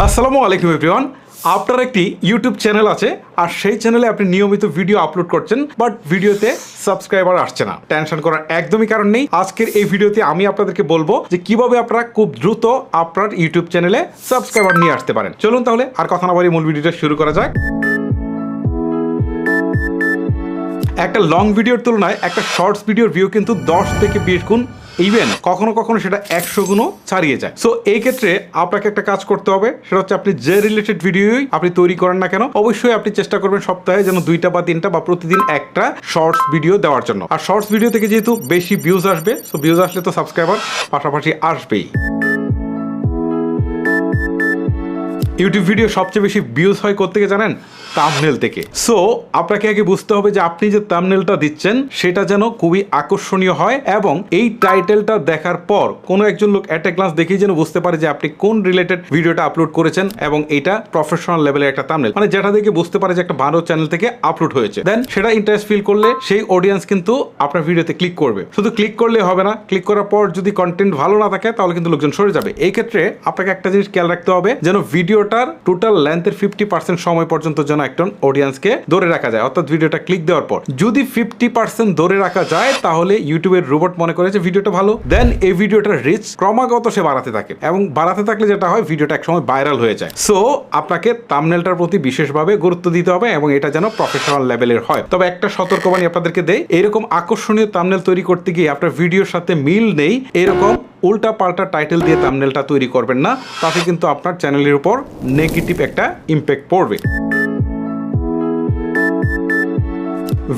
আসসালামু আলাইকুম এভরিওয়ান। আপনার একটি ইউটিউব চ্যানেল আছে আর সেই চ্যানেলে আপনি নিয়মিত ভিডিও আপলোড করছেন, বাট ভিডিওতে সাবস্ক্রাইবার আসছে না। টেনশন করার একদমই কারণ নেই। আজকের এই ভিডিওতে আমি আপনাদেরকে বলবো যে কিভাবে আপনারা খুব দ্রুত আপনার ইউটিউব চ্যানেলে সাবস্ক্রাইবার নিয়ে আসতে পারেন। চলুন তাহলে আর কথা না বাড়িয়ে মূল ভিডিওটা শুরু করা যাক। একটা লং ভিডিওর তুলনায় একটা শর্টস ভিডিওর ভিউ কিন্তু 10 থেকে 20 গুণ, ইভেন কখনো কখনো সেটা 100 গুণও ছাড়িয়ে যায়। সো এই ক্ষেত্রে আপনাকে একটা কাজ করতে হবে, সেটা হচ্ছে আপনি যে রিলেটেড ভিডিওই আপনি তৈরি করেন না কেন, অবশ্যই আপনি চেষ্টা করবেন সপ্তাহে যেন 2টা বা 3টা বা প্রতিদিন একটা শর্টস ভিডিও দেওয়ার জন্য। আর শর্টস ভিডিও থেকে যেহেতু বেশি ভিউজ আসবে, সো ভিউজ আসলে তো সাবস্ক্রাইবার পাশাপাশি আসবেই। ইউটিউব ভিডিও সবচেয়ে বেশি ভিউজ হয় কোত্থেকে জানেন? থাম্বনেল থেকে। সো আপনাকে আগে বুঝতে হবে যে আপনি যে থাম্বনেলটা দিচ্ছেন সেটা যেন খুবই আকর্ষণীয় হয় এবং এই টাইটেলটা দেখার পর কোনো একজন লোক অ্যাট এ গ্লান্স দেখেই যেন বুঝতে পারে যে আপনি কোন রিলেটেড ভিডিওটা আপলোড করেছেন এবং এটা প্রফেশনাল লেভেলের একটা থাম্বনেল, মানে যেটা দেখে বুঝতে পারে যে একটা ভালো চ্যানেল থেকে আপলোড হয়েছে। দেন সেটা ইন্টারেস্ট ফিল করলে সেই অডিয়েন্স কিন্তু আপনার ভিডিওতে ক্লিক করবে। শুধু ক্লিক করলে হবে না, ক্লিক করার পর যদি কন্টেন্ট ভালো না থাকে তাহলে কিন্তু লোকজন সরে যাবে। এই ক্ষেত্রে আপনাকে একটা জিনিস খেয়াল রাখতে হবে, যেন ভিডিওটার টোটাল লেন্থের 50% সময় পর্যন্ত যেন একজন অডিয়েন্সকে ধরে রাখা যায়। অর্থাৎ ভিডিওটা ক্লিক দেওয়ার পর যদি 50% ধরে রাখা যায় তাহলে ইউটিউবের রোবট মনে করে যে ভিডিওটা ভালো। দেন এই ভিডিওটার রিচ ক্রমাগত সে বাড়াতে থাকে এবং বাড়াতে থাকলে যেটা হয় ভিডিওটা একসময় ভাইরাল হয়ে যায়। সো আপনাকে থাম্বনেলটার প্রতি বিশেষভাবে গুরুত্ব দিতে হবে এবং এটা যেন প্রফেশনাল লেভেলের হয়। তবে একটা সতর্কবাণী আপনাদেরকে দেই, এরকম আকর্ষণীয় থাম্বনেল তৈরি করতে গিয়ে আপনার ভিডিওর সাথে মিল নেই এরকম উল্টা পাল্টা টাইটেল দিয়ে থাম্বনেলটা তৈরি করবেন না, তাতে কিন্তু আপনার চ্যানেলের উপর নেগেটিভ একটা ইম্প্যাক্ট পড়বে।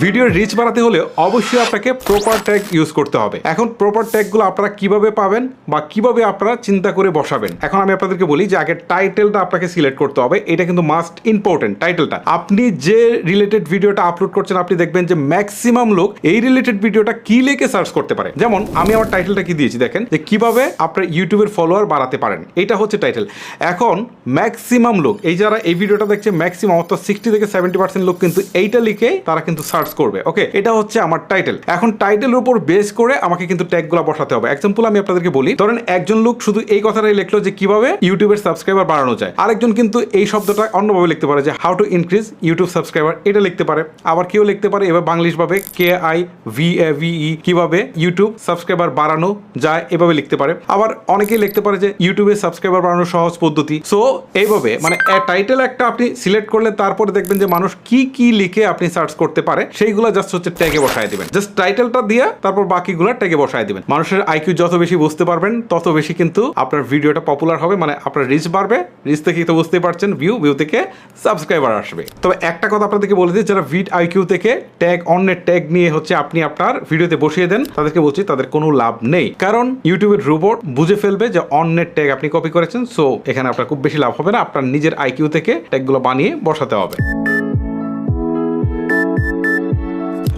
ভিডিওর রিচ বাড়াতে হলে অবশ্যই আপনাকে প্রপার ট্যাগ ইউজ করতে হবে। এখন প্রপার ট্যাগগুলো আপনারা কিভাবে পাবেন বা কিভাবে আপনারা চিন্তা করে বসাবেন, এখন আমি আপনাদেরকে বলি যে আগে টাইটেলটা আপনাকে সিলেক্ট করতে হবে। এটা কিন্তু মাস্ট ইম্পর্টেন্ট। টাইটেলটা আপনি যে রিলেটেড ভিডিওটা আপলোড করছেন আপনি দেখবেন যে ম্যাক্সিমাম লোক এই রিলেটেড ভিডিওটা কি লিখে সার্চ করতে পারে। যেমন আমি আমার টাইটেলটা কি দিয়েছি দেখেন, যে কিভাবে আপনার ইউটিউবের ফলোয়ার বাড়াতে পারেন, এটা হচ্ছে টাইটেল। এখন ম্যাক্সিমাম লোক এই যারা এই ভিডিওটা দেখছে ম্যাক্সিমাম অর্থাৎ 60 থেকে 70% লোক কিন্তু এইটা লিখে তারা কিন্তু সার্চ করবে। ওকে, এটা হচ্ছে আমার টাইটেল। এখন টাইটেলের উপর বেস করে আমাকে কিন্তু ট্যাগগুলো বসাতে হবে। এক্সাম্পল আমি আপনাদেরকে বলি, ধরেন একজন লোক শুধু এই কথাটাই লিখলো যে কিভাবে ইউটিউবের সাবস্ক্রাইবার বাড়ানো যায়, আরেকজন কিন্তু এই শব্দটা অন্যভাবে লিখতে পারে যে how to increase YouTube subscriber, এটা লিখতে পারে। আবার কেউ লিখতে পারে এবার বাংলিশ ভাবে KIVAVE, কিভাবে ইউটিউব সাবস্ক্রাইবার বাড়ানো যায় এভাবে লিখতে পারে। আবার অনেকেই লিখতে পারে যে ইউটিউবে সাবস্ক্রাইবার বাড়ানোর সহজ পদ্ধতি। সো এইভাবে মানে টাইটেল একটা আপনি সিলেক্ট করলে তারপরে দেখবেন যে মানুষ কি কি লিখে আপনি সার্চ করতে পারে সেইগুলো জাস্ট হচ্ছে ট্যাগে বসায় দিবেন। জাস্ট টাইটেলটা দিয়ে তারপর বাকিগুলো ট্যাগে বসায় দিবেন। মানুষের আইকিউ যত বেশি বুঝতে পারবেন তত বেশি কিন্তু আপনার ভিডিওটা পপুলার হবে, মানে আপনার রিচ বাড়বে। রিচ থেকে তো বুঝতেই পারছেন ভিউ থেকে সাবস্ক্রাইবার আসবে। তবে একটা কথা আপনাদেরকে বলে দিই, যারা ভিড আইকিউ থেকে ট্যাগ অন্যের ট্যাগ নিয়ে হচ্ছে আপনি আপনার ভিডিওতে বসিয়ে দেন, তাদেরকে বলছি তাদের কোনো লাভ নেই। কারণ ইউটিউবের রোবট বুঝে ফেলবে যে অন্যের ট্যাগ আপনি কপি করেছেন। সো এখানে আপনার খুব বেশি লাভ হবে না, আপনার নিজের আইকিউ থেকে ট্যাগগুলো বানিয়ে বসাতে হবে।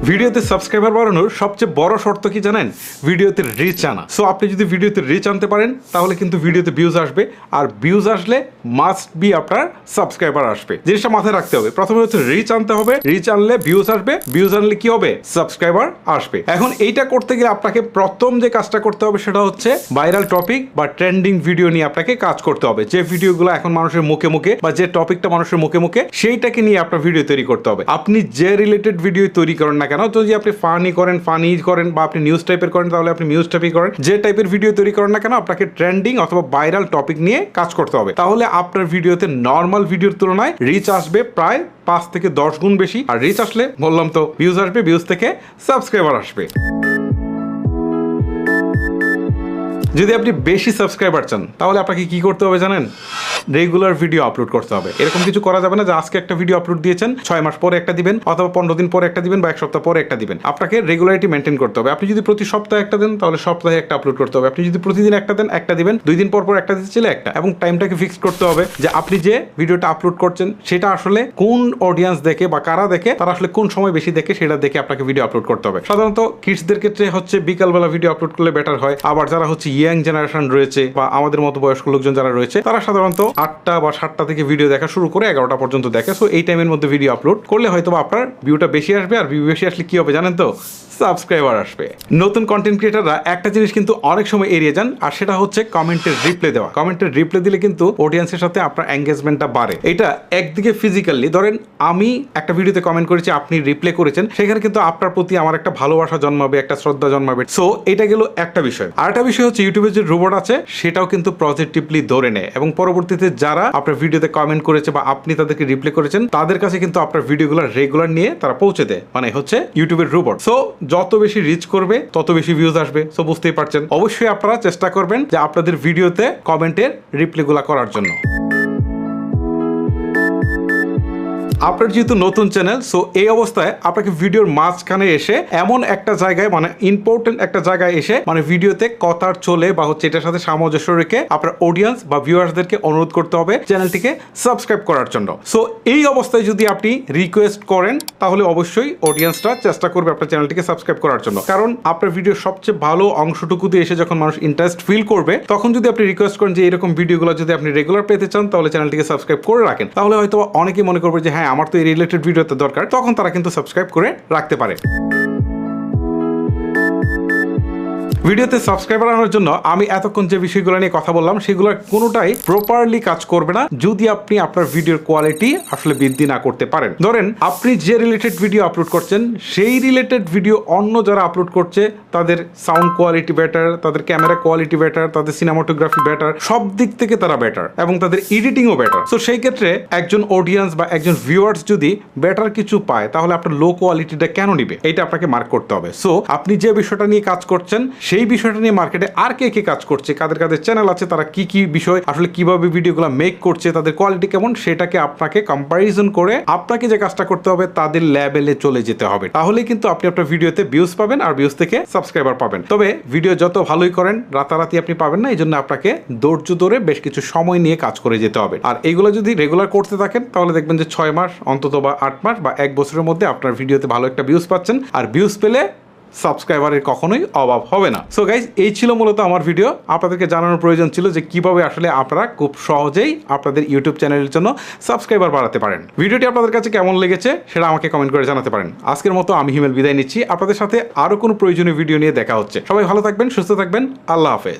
ভিডিওতে সাবস্ক্রাইবার বাড়ানোর সবচেয়ে বড় শর্ত কি জানেন? ভিডিওতে রিচ আনা। সো আপনি যদি ভিডিওতে রিচ আনতে পারেন তাহলে কিন্তু ভিডিওতে ভিউজ আসবে, আর ভিউজ আসলে মাস্ট বি আপনার সাবস্ক্রাইবার আসবে। জিনিসটা মাথায় রাখতে হবে। প্রথমে হচ্ছে রিচ আনতে হবে, রিচ আনলে ভিউজ আসবে, ভিউজ আনলে কি হবে? সাবস্ক্রাইবার আসবে। এখন এইটা করতে গেলে আপনাকে প্রথম যে কাজটা করতে হবে সেটা হচ্ছে ভাইরাল টপিক বা ট্রেন্ডিং ভিডিও নিয়ে আপনাকে কাজ করতে হবে। যে ভিডিওগুলো এখন মানুষের মুখে মুখে বা যে টপিকটা মানুষের মুখে মুখে সেইটাকে নিয়ে আপনার ভিডিও তৈরি করতে হবে। আপনি যে রিলেটেড ভিডিও তৈরি করেন না কেন, যদি আপনি ফানি করেন বা আপনি নিউজ টাইপের করেন তাহলে আপনি নিউজ টাইপই করেন, যে টাইপের ভিডিও তৈরি করেন না কেন আপনাকে ট্রেন্ডিং অথবা ভাইরাল টপিক নিয়ে কাজ করতে হবে। তাহলে আপনার ভিডিওতে নর্মাল ভিডিওর তুলনায় রিচ আসবে প্রায় 5 থেকে 10 গুণ বেশি। আর রিচ আসলে বললাম তো ভিউজ আসবে, ভিউজ থেকে সাবস্ক্রাইবার আসবে। যদি আপনি বেশি সাবস্ক্রাইবার চান তাহলে আপনাকে কি করতে হবে জানেন? রেগুলার ভিডিও আপলোড করতে হবে। এরকম কিছু করা যাবে না যে আজকে একটা ভিডিও আপলোড দিয়েছেন 6 মাস পরে একটা দিবেন অথবা 15 দিন পরে একটা দিবেন বা 1 সপ্তাহ পরে একটা দিবেন। আপনাকে রেগুলারিটি মেনটেন করতে হবে। আপনি যদি প্রতি সপ্তাহে একটা দেন তাহলে সপ্তাহে একটা আপলোড করতে হবে। আপনি যদি প্রতিদিন একটা দেন একটা দিবেন, 2 দিন পর একটা দিতে চাইলে একটা। এবং টাইমটাকে ফিক্স করতে হবে যে আপনি যে ভিডিওটা আপলোড করছেন সেটা আসলে কোন অডিয়েন্স দেখে বা কারা দেখে, তারা আসলে কোন সময় বেশি দেখে সেটা দেখে আপনাকে ভিডিও আপলোড করতে হবে। সাধারণত কিডসদের ক্ষেত্রে হচ্ছে বিকালবেলা ভিডিও আপলোড করলে বেটার হয়। আবার যারা হচ্ছে ইয়াং জেনারেশন রয়েছে বা আমাদের মতো বয়স্ক লোকজন যারা রয়েছে তারা সাধারণত 8টা বা 7টা থেকে ভিডিও দেখা শুরু করে 11টা পর্যন্ত দেখে। সো এই টাইমের মধ্যে ভিডিও আপলোড করলে হয়তো আপনার ভিউটা বেশি আসবে। আর ভিউ বেশি আসলে কি হবে জানেন তো? সাবস্ক্রাইবার আসবে। নতুন কন্টেন্ট ক্রিয়েটাররা একটা জিনিস কিন্তু অনেক সময় এড়িয়ে যান, আর সেটা হচ্ছে কমেন্টের রিপ্লাই দেওয়া। কমেন্টের রিপ্লাই দিলে কিন্তু অডিয়েন্সের সাথে আপনার এঙ্গেজমেন্টটা বাড়ে। এটা একদিকে ফিজিক্যালি, ধরেন আমি একটা ভিডিওতে কমেন্ট করেছি, আপনি রিপ্লাই করেছেন, সেখানে কিন্তু আপনার প্রতি আমার একটা ভালোবাসা জন্মাবে, একটা শ্রদ্ধা জন্মাবে। সো এটা গেল একটা বিষয়। আর একটা বিষয় হচ্ছে ইউটিউবে যে রোবট আছে সেটাও কিন্তু পজিটিভলি ধরে নেয়, এবং পরবর্তীতে যারা আপনার ভিডিওতে কমেন্ট করেছে বা আপনি তাদেরকে রিপ্লাই করেছেন তাদের কাছে কিন্তু আপনার ভিডিওগুলো রেগুলার নিয়ে তারা পৌঁছে দেয়। মানে হচ্ছে ইউটিউবের রোবট। সো যত বেশি রিচ করবে তত বেশি ভিউজ আসবে। সো বুঝতেই পারছেন, অবশ্যই আপনারা চেষ্টা করবেন যে আপনাদের ভিডিওতে কমেন্টের রিপ্লাইগুলো করার জন্য। আপনার যেহেতু নতুন চ্যানেল, সো এই অবস্থায় আপনাকে ভিডিওর মাঝখানে এসে এমন একটা জায়গায়, মানে ইম্পর্টেন্ট একটা জায়গায় এসে, মানে ভিডিওতে কথার চলে বা হচ্ছে এটার সাথে সামঞ্জস্য রেখে আপনার অডিয়েন্স বা ভিউয়ার্সদেরকে অনুরোধ করতে হবে চ্যানেলটিকে সাবস্ক্রাইব করার জন্য। সো এই অবস্থায় যদি আপনি রিকোয়েস্ট করেন তাহলে অবশ্যই অডিয়েন্সরা চেষ্টা করবে আপনার চ্যানেলটিকে সাবস্ক্রাইব করার জন্য। কারণ আপনার ভিডিওর সবচেয়ে ভালো অংশটুকুতে এসে যখন মানুষ ইন্টারেস্ট ফিল করবে, তখন যদি আপনি রিকোয়েস্ট করেন যে এরকম ভিডিওগুলো যদি আপনি রেগুলার পেতে চান তাহলে চ্যানেলটিকে সাবস্ক্রাইব করে রাখেন, তাহলে হয়তো অনেকেই মনে করবে যে হ্যাঁ আমার তো এই রিলেটেড ভিডিওতে দরকার, তখন তারা কিন্তু সাবস্ক্রাইব করে রাখতে পারে। ভিডিওতে সাবস্ক্রাইবার আনার জন্য আমি এতক্ষণ যে বিষয়গুলো নিয়ে কথা বললাম সেগুলোর কোনোটাই প্রপারলি কাজ করবে না যদি আপনি আপনার ভিডিওর কোয়ালিটি আসলে বৃদ্ধি না করতে পারেন। ধরেন আপনি যে রিলেটেড ভিডিও আপলোড করছেন সেই রিলেটেড ভিডিও অন্য যারা আপলোড করছে তাদের সাউন্ড কোয়ালিটি বেটার, তাদের ক্যামেরা কোয়ালিটি বেটার, তাদের সিনেমাটোগ্রাফি বেটার, সব দিক থেকে তারা বেটার, এবং তাদের এডিটিংও বেটার। সো সেই ক্ষেত্রে একজন অডিয়েন্স বা একজন ভিউয়ার্স যদি বেটার কিছু পায় তাহলে আপনার লো কোয়ালিটিটা কেন নিবে, এটা আপনাকে মার্ক করতে হবে। সো আপনি যে বিষয়টা নিয়ে কাজ করছেন সেই বিষয়টা নিয়ে মার্কেটে আর কে কে কাজ করছে, কাদের কাদের চ্যানেল আছে, তারা কি কি বিষয় আসলে কিভাবে ভিডিওগুলো মেক করছে, তাদের কোয়ালিটি কেমন, সেটাকে আপনাকে কম্পারিজন করে আপনাকে যে কাজটা করতে হবে তাদের লেভেলে চলে যেতে হবে। তাহলেই কিন্তু আপনি আপনার ভিডিওতে ভিউজ পাবেন আর ভিউজ থেকে সাবস্ক্রাইবার পাবেন। তবে ভিডিও যত ভালোই করেন রাতারাতি আপনি পাবেন না, এই জন্য আপনাকে ধৈর্য ধরে বেশ কিছু সময় নিয়ে কাজ করে যেতে হবে। আর এইগুলো যদি রেগুলার করতে থাকেন তাহলে দেখবেন যে 6 মাস অন্তত বা 8 মাস বা 1 বছরের মধ্যে আপনার ভিডিওতে ভালো একটা ভিউজ পাচ্ছেন, আর ভিউজ পেলে সাবস্ক্রাইবারের কখনোই অভাব হবে না। সো গাইজ, এই ছিল মূলত আমার ভিডিও। আপনাদেরকে জানানোর প্রয়োজন ছিল যে কিভাবে আসলে আপনারা খুব সহজেই আপনাদের ইউটিউব চ্যানেলের জন্য সাবস্ক্রাইবার বাড়াতে পারেন। ভিডিওটি আপনাদের কাছে কেমন লেগেছে সেটা আমাকে কমেন্ট করে জানাতে পারেন। আজকের মতো আমি হিমেল বিদায় নিচ্ছি। আপনাদের সাথে আরো কোনো প্রয়োজনীয় ভিডিও নিয়ে দেখা হচ্ছে। সবাই ভালো থাকবেন, সুস্থ থাকবেন। আল্লাহ হাফেজ।